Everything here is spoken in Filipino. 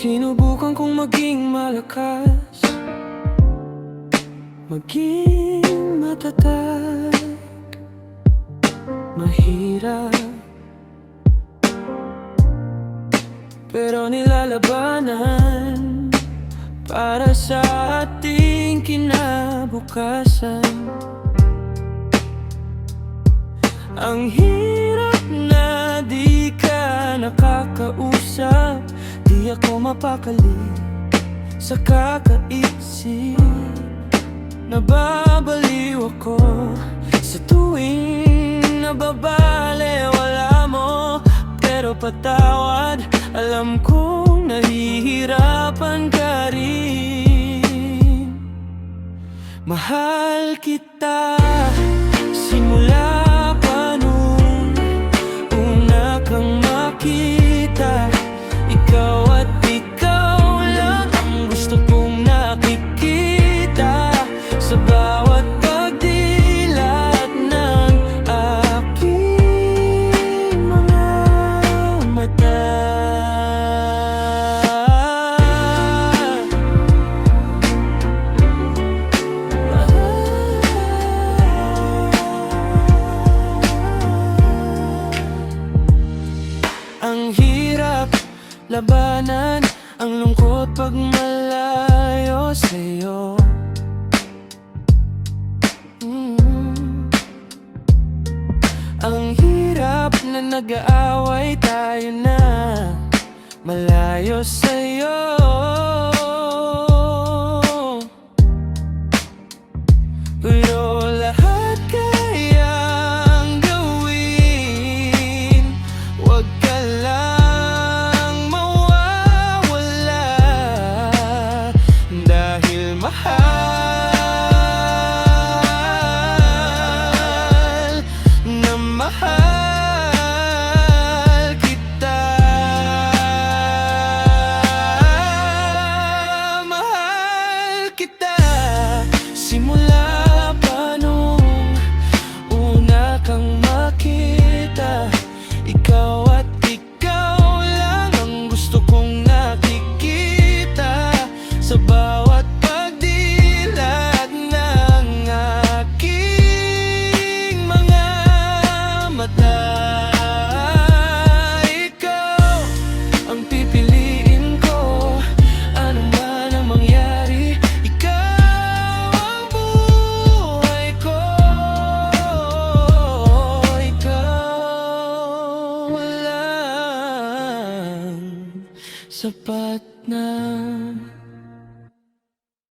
Sinubukan kong maging malakas, maging matatag. Mahirap, pero nilalabanan para sa ating kinabukasan. Ang hirap na di ka nakakausap, di ako mapakali sa kakaisip. Nababaliw ako sa tuwing nababaliwala mo. Pero patawad, alam kong nahihirapan ka rin. Mahal kita simula pa nung una kang makita. Ikaw at ikaw lang ang gusto kong nakikita sa bawat pagdilat ng aking mga mata. Ang hirap labanan, ang lungkot pag malayo sa'yo. Ang hirap na nag-aaway tayo na malayo sa'yo. Pero lahat kayang gawin, wag ka lang mawawala. Dahil mahal na mahal kita. Mahal kita simula pa nung una kang makita. Ikaw at ikaw lang ang gusto kong nakikita sa bawat pagdilat ng aking mga mata. Ikaw ang pipiliin ko, ano man ang mangyari. Ikaw ang buhay ko. Ikaw lang sapat na.